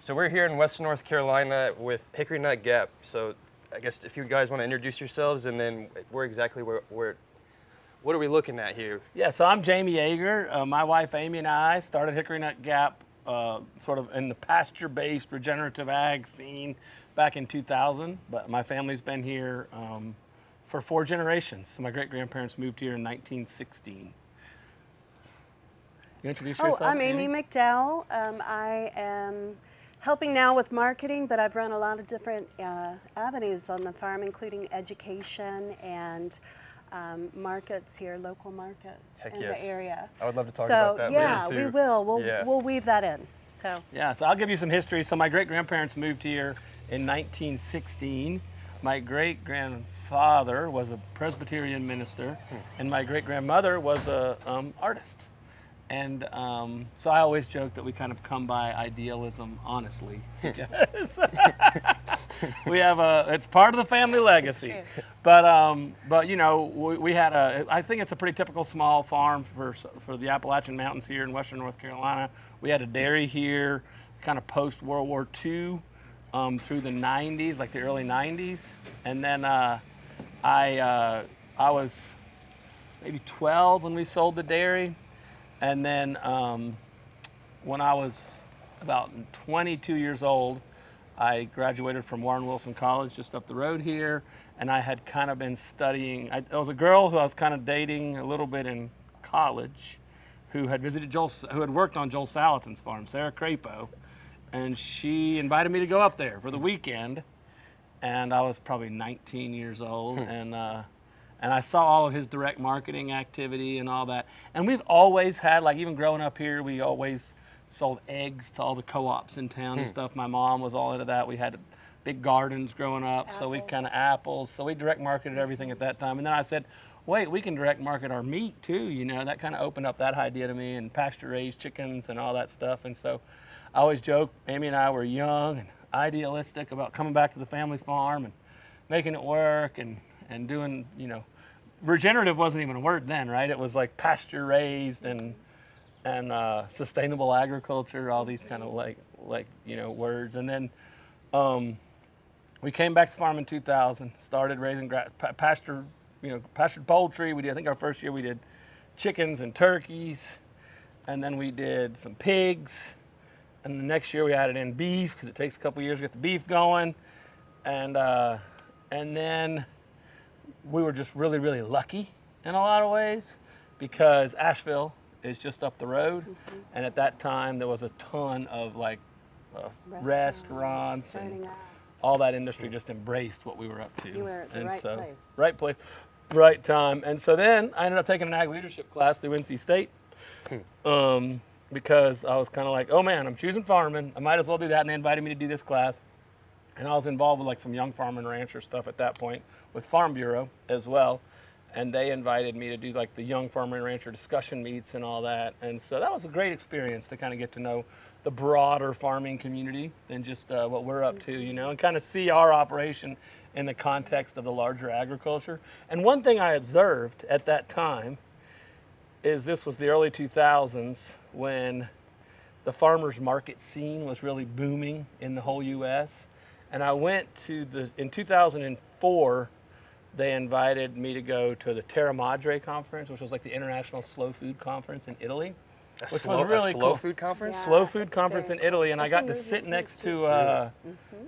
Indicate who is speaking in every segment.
Speaker 1: So we're here in Western North Carolina with Hickory Nut Gap. So I guess if you guys want to introduce yourselves and then what are we looking at here?
Speaker 2: Yeah, so I'm Jamie Yeager. My wife Amy and I started Hickory Nut Gap sort of in the pasture-based regenerative ag scene back in 2000, but my family's been here for 4 generations. So my great-grandparents moved here in 1916. You introduce yourself,
Speaker 3: I'm Amy
Speaker 2: Amy?
Speaker 3: McDowell. I am helping now with marketing, but I've run a lot of different avenues on the farm, including education and markets here, local markets
Speaker 1: Heck
Speaker 3: in
Speaker 1: yes.
Speaker 3: the area.
Speaker 1: I would love to talk
Speaker 3: So
Speaker 1: about that
Speaker 3: yeah,
Speaker 1: later too.
Speaker 3: we will.
Speaker 1: Yeah.
Speaker 3: We'll weave that in. So
Speaker 2: Yeah, so I'll give you some history. So my great-grandparents moved here in 1916. My great-grandfather was a Presbyterian minister, and my great-grandmother was a artist. And so I always joke that we kind of come by idealism honestly. We have it's part of the family legacy.
Speaker 3: true.
Speaker 2: But you know, we had I think it's a pretty typical small farm for the Appalachian Mountains here in Western North Carolina. We had a dairy here, kind of post World War II, through the 90s, like the early 90s. And then I was maybe 12 when we sold the dairy. And then when I was about 22 years old, I graduated from Warren Wilson College just up the road here, and I had kind of been studying. There was a girl who I was kind of dating a little bit in college, who had who had worked on Joel Salatin's farm, Sarah Crapo, and she invited me to go up there for the weekend, and I was probably 19 years old, and I saw all of his direct marketing activity and all that. And we've always had, like even growing up here, we always sold eggs to all the co-ops in town and stuff. My mom was all into that. We had big gardens growing up, so we kind of apples. So we direct marketed everything at that time. And then I said, wait, we can direct market our meat too. You know, that kind of opened up that idea to me, and pasture raised chickens and all that stuff. And so I always joke, Amy and I were young and idealistic about coming back to the family farm and making it work and doing, you know, regenerative wasn't even a word then, right? It was like pasture raised and sustainable agriculture, all these kind of like you know words. And then we came back to the farm in 2000, started raising pasture, you know, pastured poultry. We did, I think our first year we did chickens and turkeys, and then we did some pigs, and the next year we added in beef because it takes a couple years to get the beef going, and then we were just really, really lucky in a lot of ways because Asheville is just up the road. And at that time, there was a ton of like restaurants and all that industry just embraced what we were up to.
Speaker 3: You were at the
Speaker 2: and
Speaker 3: right
Speaker 2: so,
Speaker 3: place.
Speaker 2: Right place, right time. And so then I ended up taking an ag leadership class through NC State because I was kind of like, oh man, I'm choosing farming. I might as well do that. And they invited me to do this class. And I was involved with like some young farmer and rancher stuff at that point with Farm Bureau as well. And they invited me to do like the young farmer and rancher discussion meets and all that. And so that was a great experience to kind of get to know the broader farming community than just what we're up to, you know, and kind of see our operation in the context of the larger agriculture. And one thing I observed at that time is this was the early 2000s when the farmers market scene was really booming in the whole U.S. And I went to in 2004, they invited me to go to the Terra Madre conference, which was like the International Slow Food Conference in Italy. Which was really
Speaker 1: slow
Speaker 2: cool.
Speaker 1: food conference?
Speaker 3: Yeah.
Speaker 2: Slow food
Speaker 3: it's
Speaker 2: conference
Speaker 3: very
Speaker 2: in Italy,
Speaker 3: cool.
Speaker 2: and I
Speaker 3: It's
Speaker 2: got
Speaker 3: a
Speaker 2: to
Speaker 3: movie
Speaker 2: sit
Speaker 3: here
Speaker 2: next
Speaker 3: too.
Speaker 2: to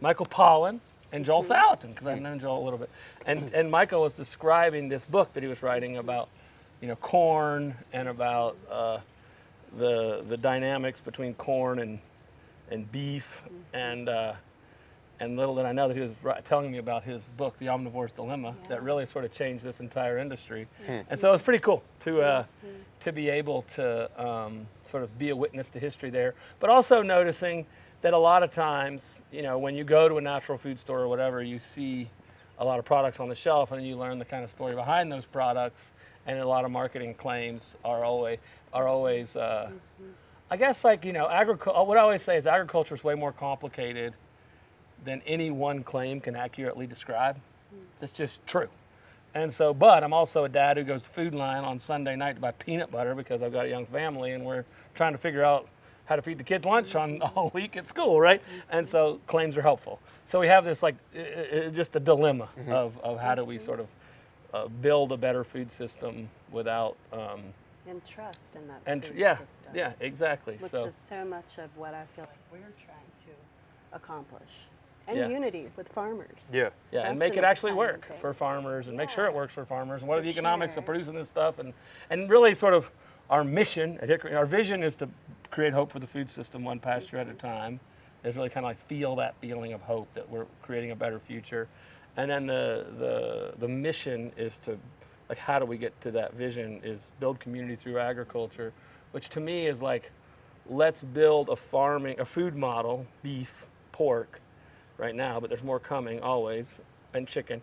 Speaker 2: Michael Pollan and Joel Salatin, because I've known Joel a little bit. And Michael was describing this book that he was writing about, you know, corn and about the dynamics between corn and beef, and little did I know that he was telling me about his book, The Omnivore's Dilemma, that really sort of changed this entire industry. And so it was pretty cool to be able to sort of be a witness to history there, but also noticing that a lot of times, you know, when you go to a natural food store or whatever, you see a lot of products on the shelf, and then you learn the kind of story behind those products, and a lot of marketing claims are always I guess, like, you know, what I always say is agriculture is way more complicated than any one claim can accurately describe. It's just true. And so, but I'm also a dad who goes to Food Line on Sunday night to buy peanut butter because I've got a young family and we're trying to figure out how to feed the kids lunch on all week at school, right? And so claims are helpful. So we have this like just a dilemma of how do we sort of build a better food system without
Speaker 3: And trust in that
Speaker 2: and
Speaker 3: food
Speaker 2: yeah,
Speaker 3: system.
Speaker 2: yeah, exactly.
Speaker 3: Which
Speaker 2: So
Speaker 3: is so much of what I feel like we're trying to accomplish. And
Speaker 2: Yeah.
Speaker 3: unity with farmers.
Speaker 1: Yeah.
Speaker 3: So
Speaker 2: yeah, and
Speaker 3: that's
Speaker 2: make
Speaker 3: an
Speaker 2: it actually
Speaker 3: exciting
Speaker 2: work
Speaker 3: thing.
Speaker 2: for farmers and make sure
Speaker 3: Yeah.
Speaker 2: it works for farmers and what are
Speaker 3: For
Speaker 2: the economics
Speaker 3: sure.
Speaker 2: of producing this stuff and really sort of our mission at Hickory, our vision is to create hope for the food system one pasture at a time. Is really kind of like feel that feeling of hope that we're creating a better future. And then the mission is to like how do we get to that vision is build community through agriculture, which to me is like let's build a food model, beef, pork right now, but there's more coming always, and chicken,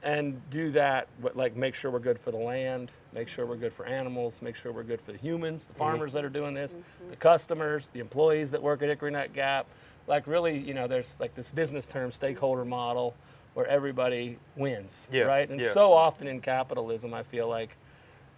Speaker 2: and do that, but like make sure we're good for the land, make sure we're good for animals, make sure we're good for the humans, the farmers that are doing this, the customers, the employees that work at Hickory Nut Gap. Like really, there's like this business term, stakeholder model, where everybody wins,
Speaker 1: Yeah,
Speaker 2: right? And
Speaker 1: yeah.
Speaker 2: so often in capitalism, I feel like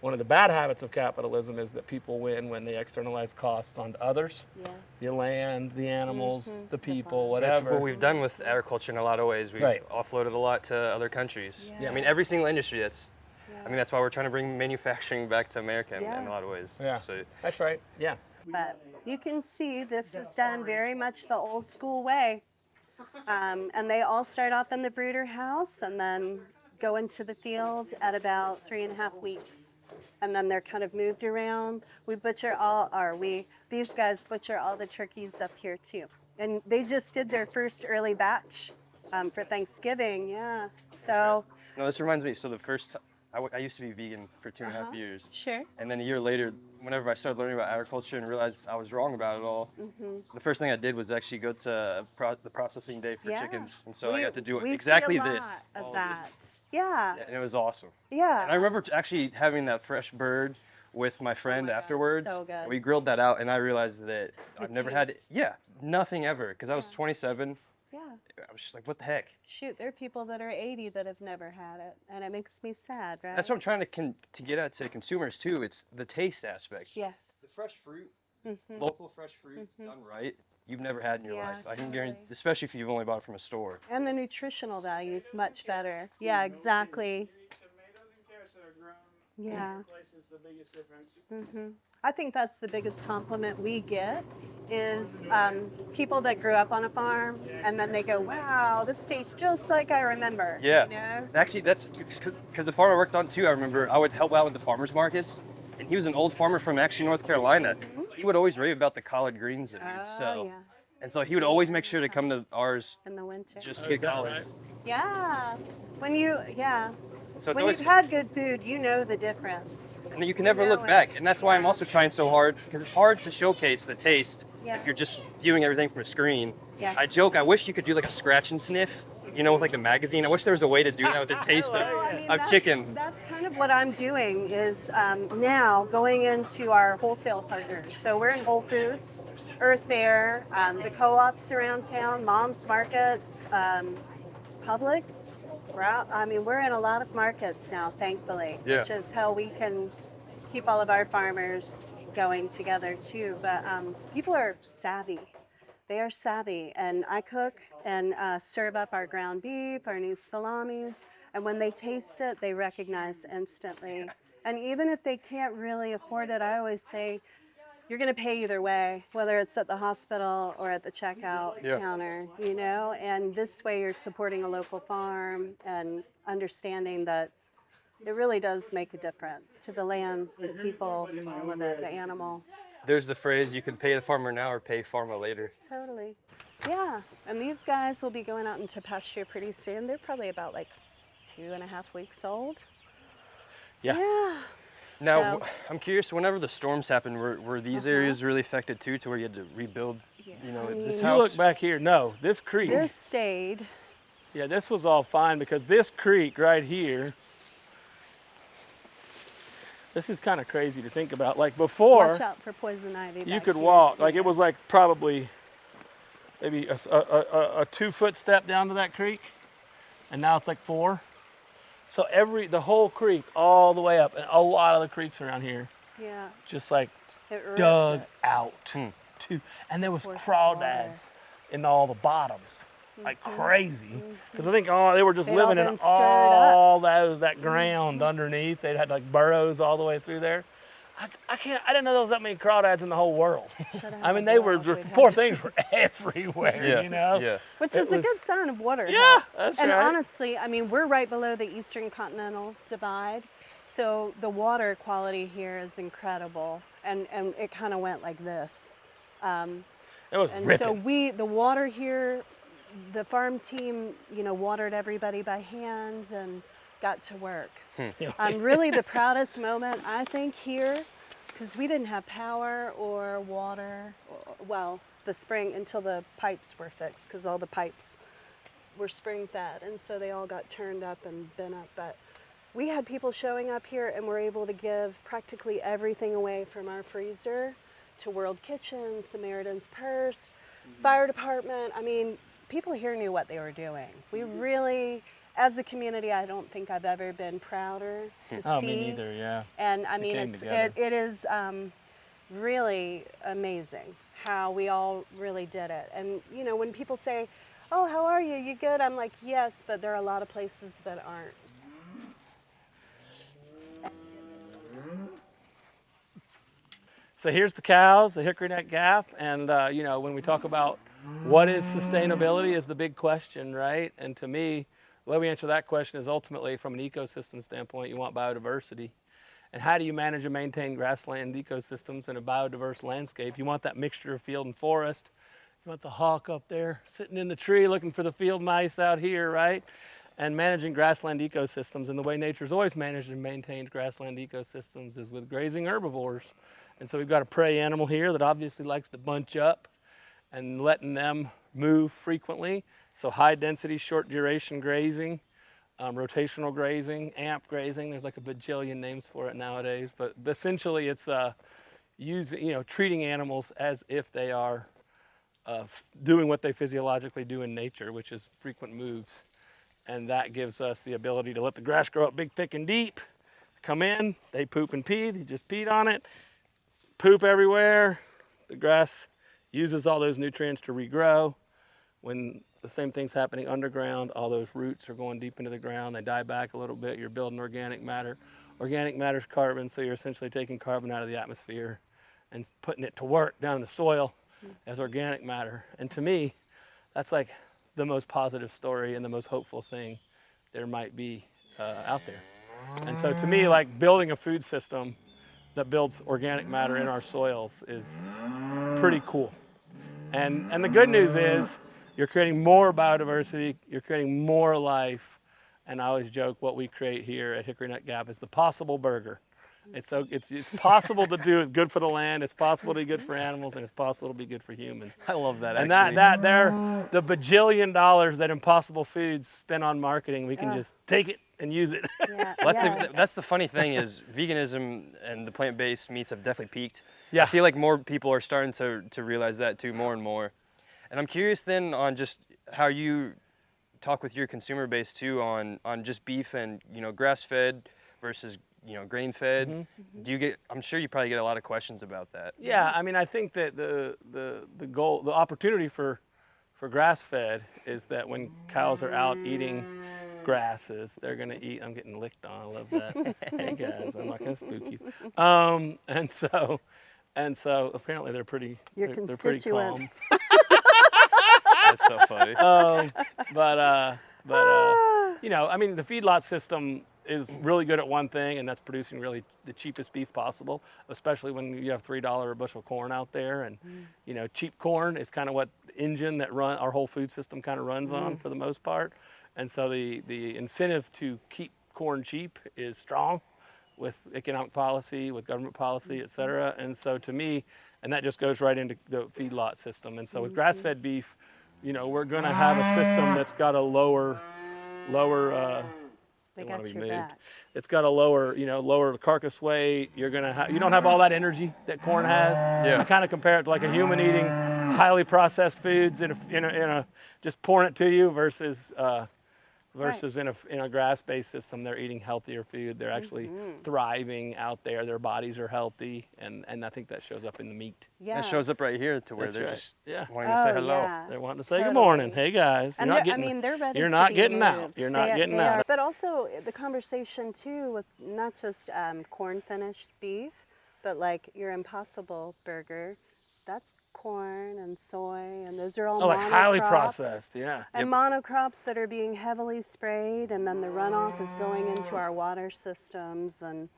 Speaker 2: one of the bad habits of capitalism is that people win when they externalize costs onto others.
Speaker 3: Yes.
Speaker 2: The land, the animals, the people,
Speaker 3: farm.
Speaker 1: That's
Speaker 2: whatever.
Speaker 1: what we've done with agriculture in a lot of ways. We've
Speaker 2: Right.
Speaker 1: offloaded a lot to other countries.
Speaker 3: Yeah.
Speaker 1: I mean, every single industry. I
Speaker 3: Yeah.
Speaker 1: mean, that's why we're trying to bring manufacturing back to America in
Speaker 3: Yeah.
Speaker 1: a lot of ways.
Speaker 2: Yeah,
Speaker 1: So,
Speaker 2: that's right. Yeah.
Speaker 3: But you can see this is done very much the old school way. And they all start off in the brooder house and then go into the field at about 3.5 weeks. And then they're kind of moved around. These guys butcher all the turkeys up here too. And they just did their first early batch for Thanksgiving, yeah. So,
Speaker 1: no, this reminds me. So the first, I used to be vegan for 2.5 years.
Speaker 3: sure.
Speaker 1: And then a year later, whenever I started learning about agriculture and realized I was wrong about it all, the first thing I did was actually go to the processing day for
Speaker 3: Yeah.
Speaker 1: chickens. And so I got to do
Speaker 3: we
Speaker 1: exactly
Speaker 3: see a lot
Speaker 1: this.
Speaker 3: of
Speaker 1: all of
Speaker 3: that.
Speaker 1: this.
Speaker 3: Yeah,
Speaker 1: And it was awesome.
Speaker 3: yeah.
Speaker 1: And I remember actually having that fresh bird with my friend
Speaker 3: my God,
Speaker 1: afterwards.
Speaker 3: so good.
Speaker 1: We grilled that out, and I realized that I've never had it.
Speaker 3: taste.
Speaker 1: Yeah, nothing ever. Because I was 27.
Speaker 3: Yeah.
Speaker 1: I was just like, what the heck?
Speaker 3: Shoot, there are people that are 80 that have never had it, and it makes me sad, right?
Speaker 1: That's what I'm trying to get at to consumers too. It's the taste aspect.
Speaker 3: Yes.
Speaker 1: The fresh fruit, local fresh fruit done right, you've never had in your
Speaker 3: Yeah,
Speaker 1: life. I can
Speaker 3: totally.
Speaker 1: guarantee, especially if you've only bought it from a store.
Speaker 3: And the nutritional value is much better. Yeah, exactly.
Speaker 4: Tomatoes and carrots that are grown
Speaker 3: Yeah.
Speaker 4: in place is the biggest difference.
Speaker 3: I think that's the biggest compliment we get is people that grew up on a farm and then they go, wow, this tastes just like I remember.
Speaker 1: Yeah.
Speaker 3: You know?
Speaker 1: Actually, that's because the farm I worked on too. I remember I would help out with the farmers markets, and he was an old farmer from actually North Carolina. He would always rave about the collard greens that we'd sell,
Speaker 3: Oh, yeah.
Speaker 1: and so he would always make sure to come to ours
Speaker 3: In the winter.
Speaker 1: just to get collards.
Speaker 3: Yeah.
Speaker 1: So it's
Speaker 3: When
Speaker 1: always,
Speaker 3: you've had good food, you know the difference.
Speaker 1: and you can never look
Speaker 3: know it.
Speaker 1: back, and that's why I'm also trying so hard because it's hard to showcase the taste
Speaker 3: Yeah.
Speaker 1: if you're just viewing everything from a screen.
Speaker 3: Yes.
Speaker 1: I joke, I wish you could do like a scratch and sniff, with like the magazine. I wish there was a way to do that with the taste
Speaker 3: So, I mean,
Speaker 1: of
Speaker 3: that's-
Speaker 1: chicken.
Speaker 3: That's kind of what I'm doing is now going into our wholesale partners. So we're in Whole Foods, Earth Fare, the co-ops around town, Mom's Markets, Publix, Sprout. I mean, we're in a lot of markets now, thankfully,
Speaker 1: Yeah.
Speaker 3: which is how we can keep all of our farmers going together too. But people are savvy. They are savvy, and I cook and serve up our ground beef, our new salamis, and when they taste it, they recognize instantly. And even if they can't really afford it, I always say, you're going to pay either way, whether it's at the hospital or at the checkout
Speaker 1: Yeah.
Speaker 3: counter, and this way you're supporting a local farm and understanding that it really does make a difference to the land, the people, all of it, the animal.
Speaker 1: There's the phrase, you can pay the farmer now or pay farmer later.
Speaker 3: Totally. Yeah. And these guys will be going out into pasture pretty soon. They're probably about like 2.5 weeks old.
Speaker 2: Yeah.
Speaker 3: Yeah.
Speaker 1: Now,
Speaker 3: So-
Speaker 1: I'm curious, whenever the storms happened, were these areas really affected too, to where you had to rebuild, this
Speaker 2: You
Speaker 1: house?
Speaker 2: look back here. No, this creek.
Speaker 3: This stayed.
Speaker 2: Yeah, this was all fine because this creek right here. This is kind of crazy to think about. Like before,
Speaker 3: Watch out for poison ivy.
Speaker 2: you
Speaker 3: back
Speaker 2: could
Speaker 3: here,
Speaker 2: walk.
Speaker 3: too.
Speaker 2: Like it was like probably maybe a 2-foot step down to that creek, and now it's like 4. So the whole creek all the way up, and a lot of the creeks around here
Speaker 3: Yeah.
Speaker 2: just like
Speaker 3: It ripped
Speaker 2: dug
Speaker 3: it.
Speaker 2: out 2, and there was
Speaker 3: Force of
Speaker 2: crawdads in all the bottoms, like crazy. Because I think they were just
Speaker 3: They'd all
Speaker 2: living in
Speaker 3: been stirred up.
Speaker 2: all that ground underneath. They had like burrows all the way through there. I didn't know there was that many crawdads in the whole world.
Speaker 3: Should have
Speaker 2: I
Speaker 3: a
Speaker 2: mean, they were
Speaker 3: blog.
Speaker 2: just,
Speaker 3: We'd
Speaker 2: poor
Speaker 3: have to-
Speaker 2: things were everywhere,
Speaker 1: Yeah,
Speaker 2: you know?
Speaker 1: yeah.
Speaker 3: Which
Speaker 2: It
Speaker 3: is a
Speaker 2: was-
Speaker 3: good sign of water
Speaker 2: Yeah,
Speaker 3: health.
Speaker 2: that's
Speaker 3: and
Speaker 2: right.
Speaker 3: honestly, I mean, we're right below the Eastern Continental Divide, so the water quality here is incredible. And it kind of went like this.
Speaker 2: It was
Speaker 3: And
Speaker 2: ripping.
Speaker 3: so the water here, the farm team, watered everybody by hand and got to work. Really the proudest moment, I think, here, because we didn't have power or water, the spring until the pipes were fixed, because all the pipes were spring fed, and so they all got turned up and bent up. But we had people showing up here and were able to give practically everything away from our freezer to World Kitchen, Samaritan's Purse, fire department. I mean, people here knew what they were doing. We really, as a community, I don't think I've ever been prouder to
Speaker 2: Oh,
Speaker 3: see.
Speaker 2: me neither, yeah.
Speaker 3: And I mean,
Speaker 2: came
Speaker 3: it
Speaker 2: together.
Speaker 3: is really amazing how we all really did it. And when people say, "Oh, how are you? You good?" I'm like, "Yes," but there are a lot of places that aren't.
Speaker 2: So here's the cows, the Hickory Neck Gap, and when we talk about what is sustainability is the big question, right? And to me, the way we answer that question is ultimately from an ecosystem standpoint, you want biodiversity. And how do you manage and maintain grassland ecosystems in a biodiverse landscape? You want that mixture of field and forest. You want the hawk up there sitting in the tree looking for the field mice out here, right? And managing grassland ecosystems, and the way nature's always managed and maintained grassland ecosystems is with grazing herbivores. And so we've got a prey animal here that obviously likes to bunch up and letting them move frequently. So high density, short duration grazing, rotational grazing, amp grazing. There's like a bajillion names for it nowadays, but essentially it's treating animals as if they are doing what they physiologically do in nature, which is frequent moves. And that gives us the ability to let the grass grow up big, thick, and deep. Come in, they poop and pee, they just peed on it. Poop everywhere. The grass uses all those nutrients to regrow. When the same thing's happening underground, all those roots are going deep into the ground. They die back a little bit. You're building organic matter. Organic matter is carbon, so you're essentially taking carbon out of the atmosphere and putting it to work down in the soil as organic matter. And to me, that's like the most positive story and the most hopeful thing there might be out there. And so to me, like building a food system that builds organic matter in our soils is pretty cool. And the good news is you're creating more biodiversity, you're creating more life. And I always joke what we create here at Hickory Neck Gap is the possible burger. It's possible to do. It's good for the land. It's possible to be good for animals, and it's possible to be good for humans.
Speaker 1: I love that.
Speaker 2: And
Speaker 1: actually.
Speaker 2: they're the bajillion dollars that Impossible Foods spend on marketing. We can just take it and use it.
Speaker 3: Yeah,
Speaker 1: Well,
Speaker 3: yes.
Speaker 1: that's the funny thing is veganism and the plant-based meats have definitely peaked.
Speaker 2: Yeah.
Speaker 1: I feel like more people are starting to realize that too, more and more. And I'm curious then on just how you talk with your consumer base too on just beef and grass-fed versus grain-fed.
Speaker 2: Mm-hmm.
Speaker 1: Do you get? I'm sure you probably get a lot of questions about that.
Speaker 2: Yeah, I mean, I think that the goal, the opportunity for grass-fed is that when cows are out eating grasses, they're gonna eat. I'm getting licked on. I love that. Hey guys, I'm not gonna spook you. And so apparently they're pretty.
Speaker 3: Your
Speaker 2: they're pretty calm.
Speaker 3: constituents.
Speaker 1: That's so funny.
Speaker 2: I mean, the feedlot system is really good at one thing, and that's producing really the cheapest beef possible, especially when you have $3 a bushel corn out there. And, cheap corn is kind of what the engine that our whole food system kind of runs on for the most part. And so the incentive to keep corn cheap is strong with economic policy, with government policy, et cetera. And so to me, and that just goes right into the feedlot system. And so with grass-fed beef, we're going to have a system that's got a lower
Speaker 3: They
Speaker 2: They wanna
Speaker 3: got
Speaker 2: be
Speaker 3: your
Speaker 2: moved.
Speaker 3: back.
Speaker 2: It's got a lower carcass weight. You don't have all that energy that corn has.
Speaker 1: Yeah.
Speaker 2: I kind of compare it to like a human eating highly processed foods in a just pouring it to you versus versus in a grass-based system, they're eating healthier food. They're actually thriving out there. Their bodies are healthy, and I think that shows up in the meat.
Speaker 3: Yeah.
Speaker 1: And it shows up right here to where
Speaker 2: That's
Speaker 1: they're
Speaker 2: right.
Speaker 1: just
Speaker 2: Yeah.
Speaker 1: wanting to say
Speaker 3: Oh,
Speaker 1: hello.
Speaker 3: yeah.
Speaker 2: They're wanting to say good morning.
Speaker 3: Totally.
Speaker 2: Hey guys,
Speaker 3: And
Speaker 2: you're not
Speaker 3: they're, I
Speaker 2: getting.
Speaker 3: mean, they're ready
Speaker 2: You're
Speaker 3: to
Speaker 2: not
Speaker 3: be
Speaker 2: getting out.
Speaker 3: moved.
Speaker 2: You're not getting
Speaker 3: they
Speaker 2: out.
Speaker 3: Are. But also the conversation too with not just corn finished beef, but like your Impossible burger, that's corn and soy, and those are all
Speaker 2: Oh, like highly
Speaker 3: monocrops.
Speaker 2: processed. Yeah.
Speaker 3: And monocrops that are being heavily sprayed, and then the runoff is going into our water systems. And,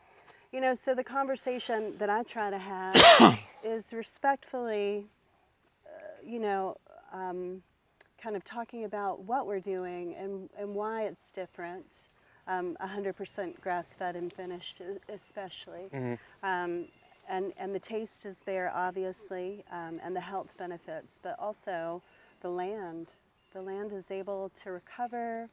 Speaker 3: you know, so the conversation that I try to have is respectfully, you know, kind of talking about what we're doing and why it's different. 100% grass-fed and finished, especially. And the taste is there, obviously, and the health benefits, but also the land. The land is able to recover.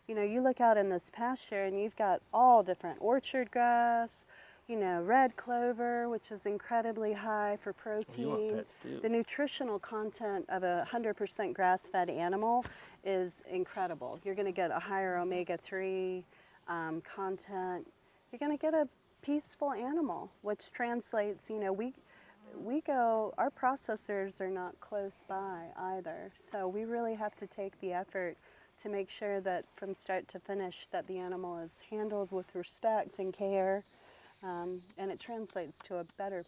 Speaker 3: You know, you look out in this pasture and you've got all different orchard grass, you know, red clover, which is incredibly high for protein.
Speaker 2: pets too.
Speaker 3: The nutritional content of a 100% grass-fed animal is incredible. You're going to get a higher omega-3 content. You're going to get a peaceful animal, which translates, you know, our processors are not close by either. So we really have to take the effort to make sure that from start to finish that the animal is handled with respect and care, and it translates to a better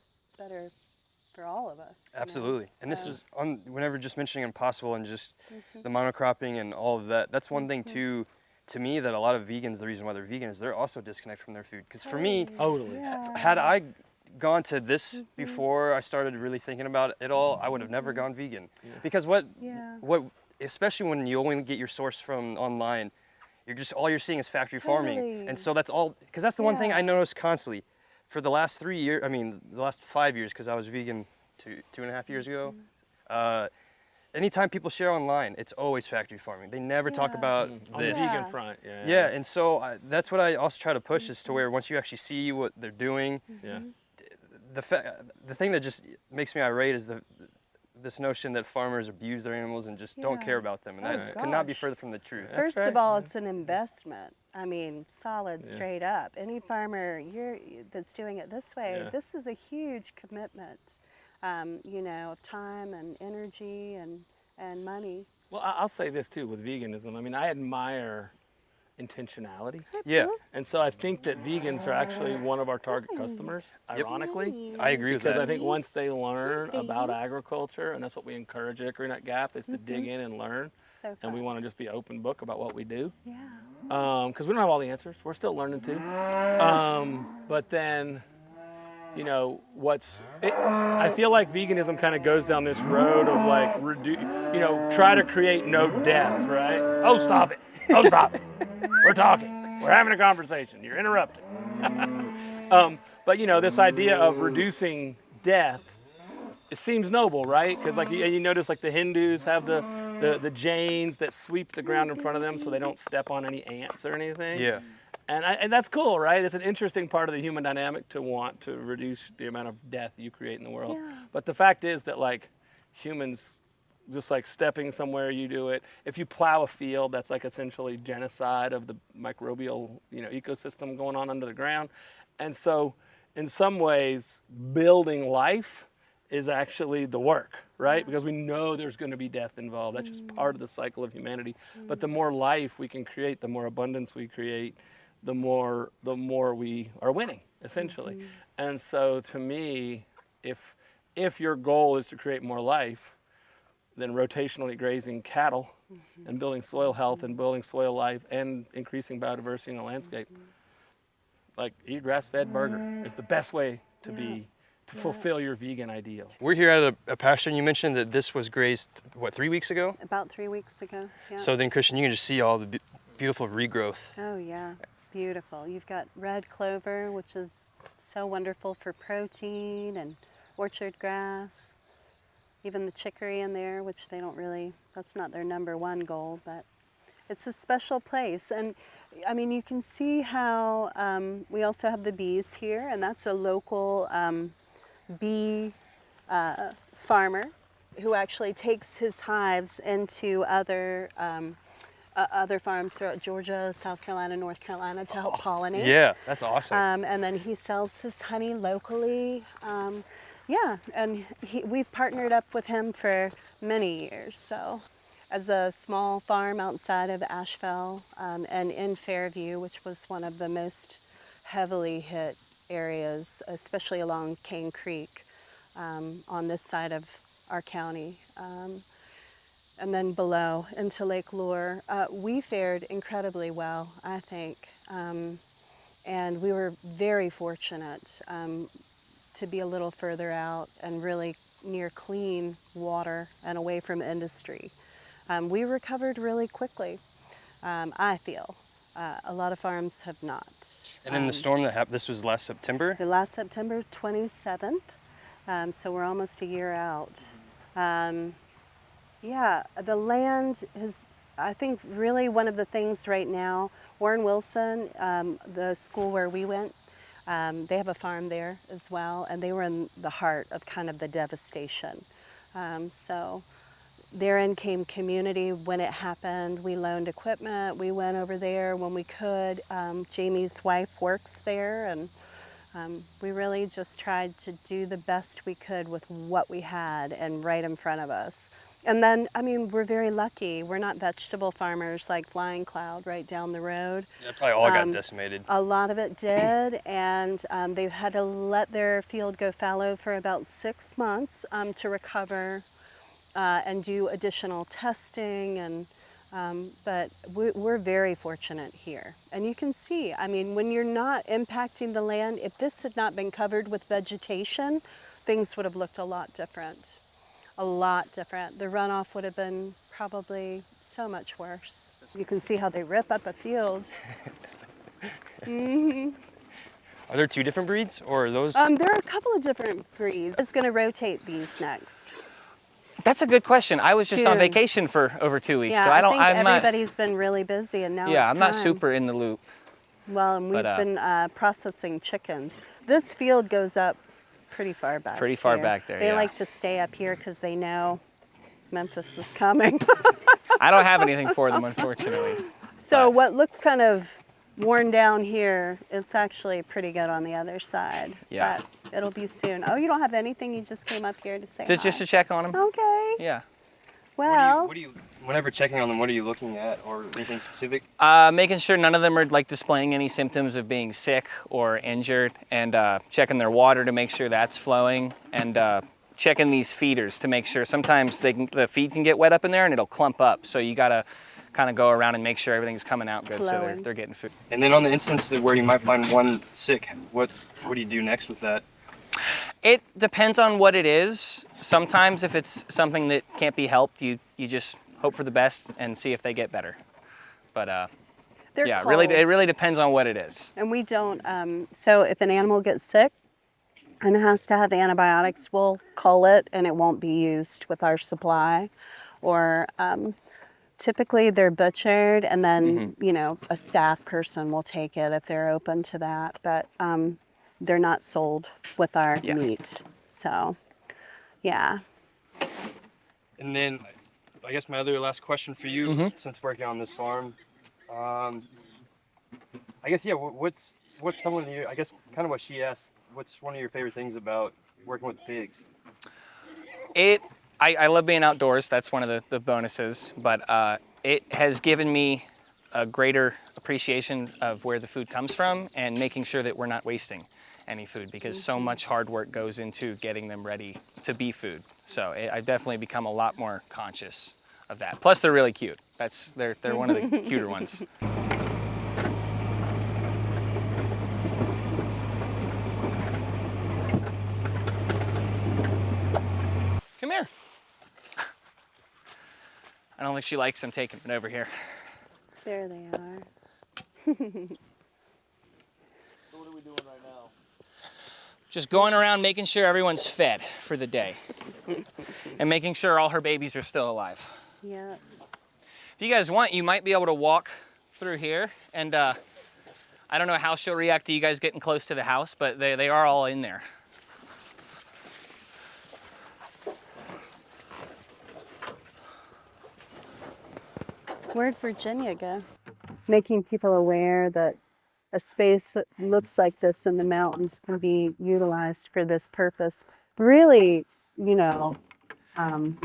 Speaker 3: for all of us. you know.
Speaker 1: Absolutely. And this
Speaker 3: So-
Speaker 1: is on whenever just mentioning Impossible and just the monocropping and all of that. That's one thing too, to me, that a lot of vegans, the reason why they're vegan is they're also disconnected from their food. Because for me,
Speaker 2: Totally.
Speaker 3: Yeah.
Speaker 1: had I gone to this before I started really thinking about it all, I would have never gone vegan. Because
Speaker 3: Yeah.
Speaker 1: what especially when you only get your source from online, all you're seeing is factory farming.
Speaker 3: Totally.
Speaker 1: And so that's all, because that's the one thing
Speaker 3: Yeah.
Speaker 1: I noticed constantly for the last 3 years, I mean, the last 5 years, because I was vegan 2.5 years ago. Anytime people share online, it's always factory farming. They never talk
Speaker 3: Yeah.
Speaker 1: about
Speaker 2: On the
Speaker 1: this.
Speaker 2: vegan front. Yeah.
Speaker 1: Yeah, and so that's what I also try to push is to where once you actually see what they're doing,
Speaker 2: Yeah.
Speaker 1: the thing that just makes me irate is this notion that farmers abuse their animals and just don't
Speaker 3: Yeah.
Speaker 1: care about them, and
Speaker 3: Oh,
Speaker 1: that could not be
Speaker 3: gosh.
Speaker 1: further from the truth.
Speaker 3: First
Speaker 2: right.
Speaker 3: of all, it's an investment. I mean, solid,
Speaker 2: Yeah.
Speaker 3: straight up. Any farmer that's doing it this way,
Speaker 2: Yeah.
Speaker 3: this is a huge commitment, you know, of time and energy and money.
Speaker 2: Well, I'll say this too with veganism. I mean, I admire intentionality.
Speaker 1: Yeah,
Speaker 2: And so I think that vegans are actually one of our target customers, ironically.
Speaker 1: I agree with
Speaker 2: Because
Speaker 1: that.
Speaker 2: I think once they learn about agriculture, and that's what we encourage at Hickory Nut Gap, is to dig in and learn.
Speaker 3: So
Speaker 2: And we
Speaker 3: fun.
Speaker 2: want to just be open book about what we do.
Speaker 3: Yeah.
Speaker 2: Because we don't have all the answers. We're still learning too. But then, you know, I feel like veganism kind of goes down this road of like, try to create no death, right? Oh, stop it. Oh, stop it. We're talking. We're having a conversation. You're interrupting. But, you know, this idea of reducing death, it seems noble, right? Because like you notice like the Hindus have the Jains that sweep the ground in front of them so they don't step on any ants or anything.
Speaker 1: Yeah,
Speaker 2: And that's cool, right? It's an interesting part of the human dynamic to want to reduce the amount of death you create in the world.
Speaker 3: Yeah.
Speaker 2: But the fact is that like humans, just like stepping somewhere, you do it. If you plow a field, that's like essentially genocide of the microbial, you know, ecosystem going on under the ground. And so in some ways, building life is actually the work, right? Because we know there's going to be death involved. That's just part of the cycle of humanity. But the more life we can create, the more abundance we create, the more we are winning, essentially. And so to me, if your goal is to create more life, then rotationally grazing cattle and building soil health and building soil life and increasing biodiversity in the landscape, like eat a grass-fed burger is the best way to fulfill your vegan ideal.
Speaker 1: we're here at a pasture, and you mentioned that this was grazed, what, 3 weeks ago?
Speaker 3: About 3 weeks ago. Yeah.
Speaker 1: So then, Christian, you can just see all the beautiful regrowth.
Speaker 3: Oh yeah, beautiful. You've got red clover, which is so wonderful for protein, and orchard grass. Even the chicory in there, which they don't really, that's not their number one goal, but it's a special place. And I mean, you can see how we also have the bees here, and that's a local bee farmer who actually takes his hives into other other farms throughout Georgia, South Carolina, North Carolina to help pollinate.
Speaker 1: Yeah, that's awesome.
Speaker 3: And then he sells his honey locally. Yeah, and we've partnered up with him for many years. So, as a small farm outside of Asheville and in Fairview, which was one of the most heavily hit areas, especially along Cane Creek on this side of our county. And then below into Lake Lure, we fared incredibly well, I think. And we were very fortunate to be a little further out and really near clean water and away from industry. We recovered really quickly, I feel. A lot of farms have not.
Speaker 1: And then the storm that happened, this was last September?
Speaker 3: The last September 27th, so we're almost a year out. Yeah, the land is, I think, really one of the things right now. Warren Wilson, the school where we went, they have a farm there as well, and they were in the heart of kind of the devastation. So therein came community when it happened. We loaned equipment. We went over there when we could. Jamie's wife works there, and we really just tried to do the best we could with what we had and right in front of us. And then, I mean, we're very lucky. We're not vegetable farmers like Flying Cloud right down the road.
Speaker 1: That probably all got decimated.
Speaker 3: A lot of it did, and they've had to let their field go fallow for about 6 months to recover and do additional testing. And but we're very fortunate here. And you can see, I mean, when you're not impacting the land, if this had not been covered with vegetation, things would have looked a lot different. A lot different. The runoff would have been probably so much worse. You can see how they rip up a field.
Speaker 1: Are there 2 different breeds, or are those?
Speaker 3: There are a couple of different breeds. It's going to rotate these next.
Speaker 5: That's a good question. I was just on
Speaker 3: Soon.
Speaker 5: vacation for over 2 weeks,
Speaker 3: Yeah,
Speaker 5: so I don't.
Speaker 3: think
Speaker 5: I'm not.
Speaker 3: everybody's been really busy, and now
Speaker 5: Yeah,
Speaker 3: it's
Speaker 5: I'm not
Speaker 3: time.
Speaker 5: super in the loop.
Speaker 3: Well, and we've been processing chickens. This field goes up pretty far back.
Speaker 5: Pretty far
Speaker 3: here.
Speaker 5: back there,
Speaker 3: They
Speaker 5: yeah.
Speaker 3: like to stay up here because they know Memphis is coming.
Speaker 5: I don't have anything for them, unfortunately.
Speaker 3: So
Speaker 5: But-
Speaker 3: what looks kind of worn down here, it's actually pretty good on the other side.
Speaker 5: Yeah.
Speaker 3: But it'll be soon. Oh, you don't have anything? You just came up here to say
Speaker 5: Just
Speaker 3: hi.
Speaker 5: to check on them.
Speaker 3: Okay.
Speaker 5: Yeah.
Speaker 3: Well,
Speaker 1: Whenever checking on them, what are you looking at, or anything specific?
Speaker 5: Making sure none of them are like displaying any symptoms of being sick or injured, and checking their water to make sure that's flowing, and checking these feeders to make sure. Sometimes the feed can get wet up in there and it'll clump up, so you gotta kind of go around and make sure everything's coming out good, so
Speaker 3: Flowing.
Speaker 5: they're getting food.
Speaker 1: And then on the instance where you might find one sick, what do you do next with that?
Speaker 5: It depends on what it is. Sometimes if it's something that can't be helped, you just hope for the best and see if they get better. But
Speaker 3: they're
Speaker 5: yeah,
Speaker 3: cold.
Speaker 5: it really depends on what it is.
Speaker 3: And we don't, so if an animal gets sick and has to have antibiotics, we'll cull it and it won't be used with our supply. Or typically they're butchered and then, you know, a staff person will take it if they're open to that. But they're not sold with our meat. So, yeah.
Speaker 1: And then, I guess my other last question for you, since working on this farm, I guess what's some of your, I guess kind of what she asked, what's one of your favorite things about working with pigs?
Speaker 5: I love being outdoors. That's one of the bonuses. But it has given me a greater appreciation of where the food comes from and making sure that we're not wasting any food, because so much hard work goes into getting them ready to be food. So I've definitely become a lot more conscious of that. Plus, they're really cute. They're one of the cuter ones. Come here. I don't think she likes them taking it over here.
Speaker 3: There they are.
Speaker 4: So what are we doing right now?
Speaker 5: Just going around making sure everyone's fed for the day. And making sure all her babies are still alive.
Speaker 3: Yeah.
Speaker 5: If you guys want, you might be able to walk through here, and I don't know how she'll react to you guys getting close to the house, but they are all in there.
Speaker 3: Where'd Virginia go? Making people aware that a space that looks like this in the mountains can be utilized for this purpose. Really, you know, um,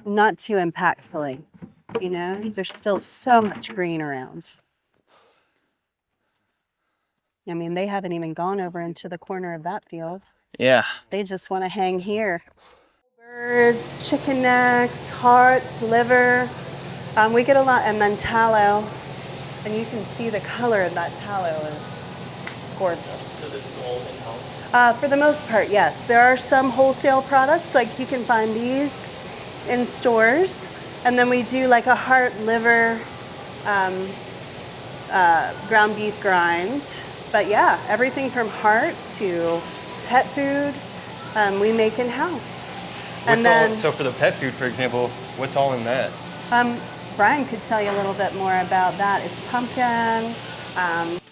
Speaker 3: not too impactfully. You know, there's still so much green around. I mean, they haven't even gone over into the corner of that field.
Speaker 5: Yeah.
Speaker 3: They just want to hang here. Birds, chicken necks, hearts, liver. We get a lot, and then tallow. And you can see the color of that tallow is gorgeous.
Speaker 1: So this is all in-house?
Speaker 3: For the most part, yes. There are some wholesale products, like you can find these in stores. And then we do like a heart, liver, ground beef grind. But yeah, everything from heart to pet food, we make in-house. And then,
Speaker 1: So for the pet food, for example, what's all in that?
Speaker 3: Brian could tell you a little bit more about that. It's pumpkin.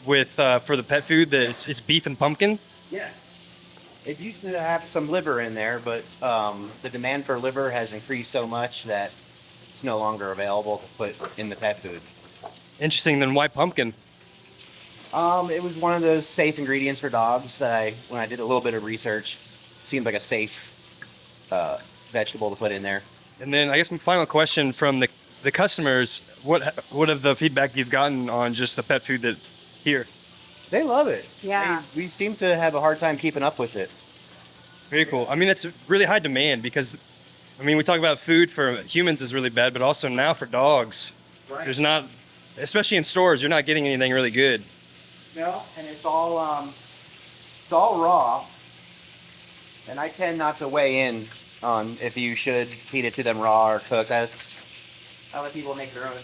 Speaker 1: With for the pet food, it's beef and pumpkin.
Speaker 6: Yes. It used to have some liver in there, but the demand for liver has increased so much that it's no longer available to put in the pet food.
Speaker 1: Interesting. Then why pumpkin?
Speaker 6: It was one of those safe ingredients for dogs that when I did a little bit of research, seemed like a safe vegetable to put in there.
Speaker 1: And then I guess my final question from the customers: what of the feedback you've gotten on just the pet food that here?
Speaker 6: They love it.
Speaker 3: Yeah.
Speaker 6: We seem to have a hard time keeping up with it.
Speaker 1: Very cool. I mean, it's really high demand because, I mean, we talk about food for humans is really bad, but also now for dogs,
Speaker 6: Right.
Speaker 1: there's not, especially in stores, you're not getting anything really good.
Speaker 6: No, and it's all raw. And I tend not to weigh in on if you should feed it to them raw or cooked. I let people make their own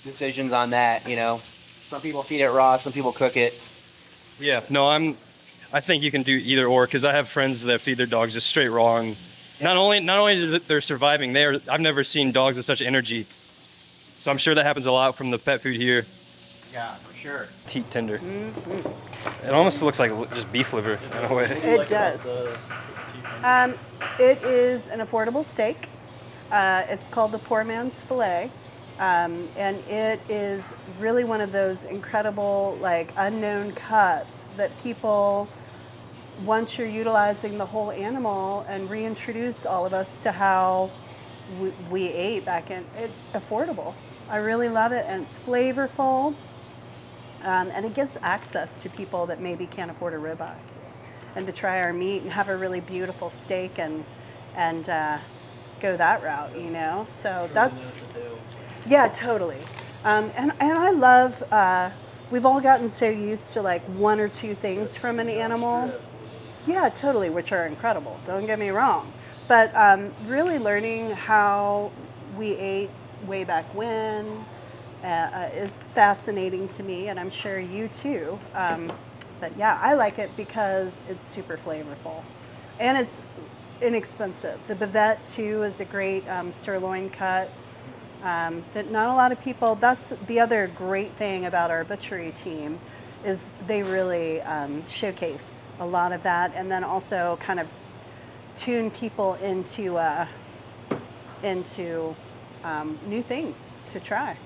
Speaker 6: decisions on that. You know, some people feed it raw, some people cook it.
Speaker 1: Yeah. No, I think you can do either or because I have friends that feed their dogs just straight raw, and not only that they're surviving, I've never seen dogs with such energy. So I'm sure that happens a lot from the pet food here.
Speaker 6: Yeah, for sure.
Speaker 1: Teat tender. It almost looks like just beef liver in a way.
Speaker 3: It does. It is an affordable steak. It's called the Poor Man's Filet. And it is really one of those incredible, like, unknown cuts that people, once you're utilizing the whole animal and reintroduce all of us to how we ate back in, it's affordable. I really love it, and it's flavorful. And it gives access to people that maybe can't afford a ribeye, and to try our meat and have a really beautiful steak and go that route, you know. So that's, yeah, totally. And I love. We've all gotten so used to like one or two things from an animal. Yeah, totally, which are incredible. Don't get me wrong, but really learning how we ate way back when. Is fascinating to me, and I'm sure you too. But yeah, I like it because it's super flavorful, and it's inexpensive. The bavette too is a great sirloin cut that not a lot of people. That's the other great thing about our butchery team, is they really showcase a lot of that, and then also kind of tune people into new things to try.